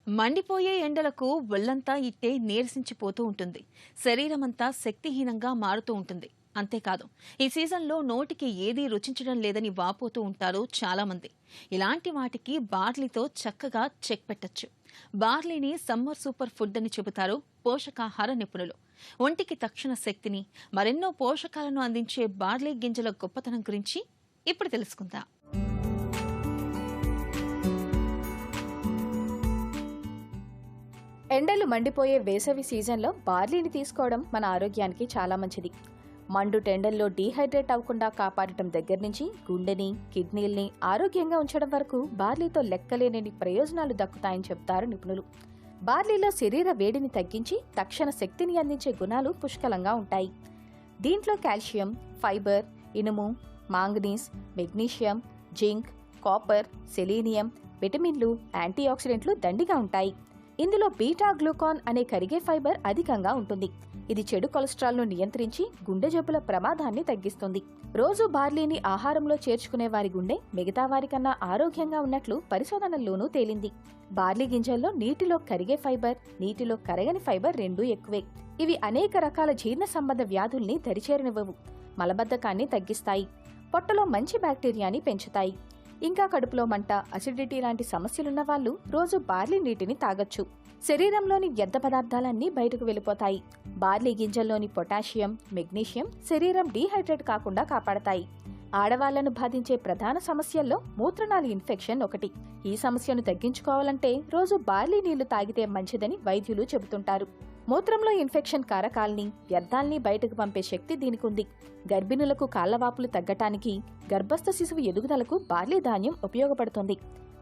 మండిపోయే ఎండలకు ఒళ్లంతా ఇట్టే నీరసించిపోతూ ఉంటుంది. శరీరమంతా శక్తిహీనంగా మారుతూ ఉంటుంది. అంతేకాదు, ఈ సీజన్లో నోటికి ఏదీ రుచించడం లేదని వాపోతూ ఉంటారు చాలామంది. ఇలాంటి వాటికి బార్లీతో చక్కగా చెక్ పెట్టచ్చు. బార్లీని సమ్మర్ సూపర్ ఫుడ్ అని చెబుతారు పోషకాహార నిపుణులు. ఒంటికి తక్షణ శక్తిని, మరెన్నో పోషకాలను అందించే బార్లీ గింజల గొప్పతనం గురించి ఇప్పుడు తెలుసుకుందాం. ఎండలు మండిపోయే వేసవి సీజన్లో బార్లీని తీసుకోవడం మన ఆరోగ్యానికి చాలా మంచిది. మండుటెండల్లో డీహైడ్రేట్ అవ్వకుండా కాపాడటం దగ్గర నుంచి గుండెని, కిడ్నీల్ని ఆరోగ్యంగా ఉంచడం వరకు బార్లీతో లెక్కలేని ప్రయోజనాలు దక్కుతాయని చెప్తారు నిపుణులు. బార్లీలో శరీర వేడిని తగ్గించి తక్షణ శక్తిని అందించే గుణాలు పుష్కలంగా ఉంటాయి. దీంట్లో కాల్షియం, ఫైబర్, ఇనుము, manganese, magnesium, zinc, copper, selenium, విటమిన్లు, యాంటీఆక్సిడెంట్లు దండిగా ఉంటాయి. ఇందులో బీటా గ్లూకాన్ అనే కరిగే ఫైబర్ అధికంగా ఉంటుంది. ఇది చెడు కొలెస్ట్రాల్ను నియంత్రించి గుండె జబ్బుల ప్రమాదాన్ని తగ్గిస్తుంది. రోజు బార్లీని ఆహారంలో చేర్చుకునే వారి గుండె మిగతా వారికన్నా ఆరోగ్యంగా ఉన్నట్లు పరిశోధనల్లోనూ తేలింది. బార్లీ గింజల్లో నీటిలో కరిగే ఫైబర్, నీటిలో కరగని ఫైబర్ రెండూ ఎక్కువే. ఇవి అనేక రకాల జీర్ణ సంబంధ వ్యాధుల్ని దరిచేరనివ్వవు. మలబద్ధకాన్ని తగ్గిస్తాయి. పొట్టలో మంచి బ్యాక్టీరియాని పెంచుతాయి. ఇంకా కడుపులో మంట, అసిడిటీ లాంటి సమస్యలున్న వాళ్లు రోజు బార్లీ నీటిని తాగొచ్చు. శరీరంలోని వ్యర్థ పదార్థాలన్నీ బయటకు వెళ్లిపోతాయి. బార్లీ గింజల్లోని పొటాషియం, మెగ్నీషియం శరీరం డీహైడ్రేట్ కాకుండా కాపాడతాయి. ఆడవాళ్లను బాధించే ప్రధాన సమస్యల్లో మూత్రనాళి ఇన్ఫెక్షన్ ఒకటి. ఈ సమస్యను తగ్గించుకోవాలంటే రోజు బార్లీ నీళ్లు తాగితే మంచిదని వైద్యులు చెబుతుంటారు. మూత్రంలో ఇన్ఫెక్షన్ కారకాల్ని, వ్యర్థాల్ని బయటకు పంపే శక్తి దీనికుంది. గర్భిణులకు కాళ్లవాపులు తగ్గటానికి, గర్భస్థ శిశువు ఎదుగుదలకు బార్లీ ధాన్యం ఉపయోగపడుతుంది.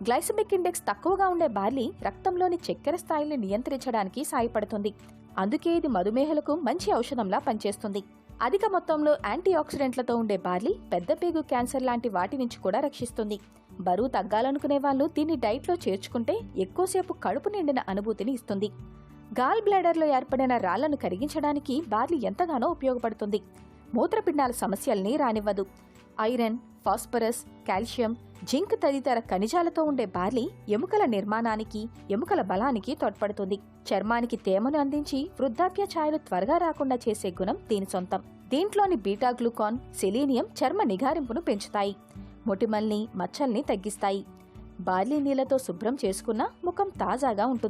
గ్లైసెమిక్ ఇండెక్స్ తక్కువగా ఉండే బార్లీ రక్తంలోని చక్కెర స్థాయిని నియంత్రించడానికి సాయపడుతుంది. అందుకే ఇది మధుమేహులకు మంచి ఔషధంలా పనిచేస్తుంది. అధిక మొత్తంలో యాంటీఆక్సిడెంట్లతో ఉండే బార్లీ పెద్ద పేగు క్యాన్సర్ లాంటి వాటి నుంచి కూడా రక్షిస్తుంది. బరువు తగ్గాలనుకునే వాళ్లు దీన్ని డైట్లో చేర్చుకుంటే ఎక్కువసేపు కడుపు నిండిన అనుభూతిని ఇస్తుంది. గాల్ బ్లాడర్లో ఏర్పడిన రాళ్లను కరిగించడానికి బార్లీ ఎంతగానో ఉపయోగపడుతుంది. మూత్రపిండాల సమస్యల్ని రానివ్వదు. ఐరన్, ఫాస్ఫరస్, కాల్షియం, జింక్ తదితర ఖనిజాలతో ఉండే బార్లీ ఎముకల నిర్మాణానికి, ఎముకల బలానికి తోడ్పడుతుంది. చర్మానికి తేమను అందించి వృద్ధాప్య ఛాయలు త్వరగా రాకుండా చేసే గుణం దీని సొంతం. దీంట్లోని బీటా గ్లూకాన్, సెలీనియం చర్మ నిగారింపును పెంచుతాయి. మొటిమల్ని, మచ్చల్ని తగ్గిస్తాయి. బార్లీ నీళ్లతో శుభ్రం చేసుకున్నా ముఖం తాజాగా ఉంటుంది.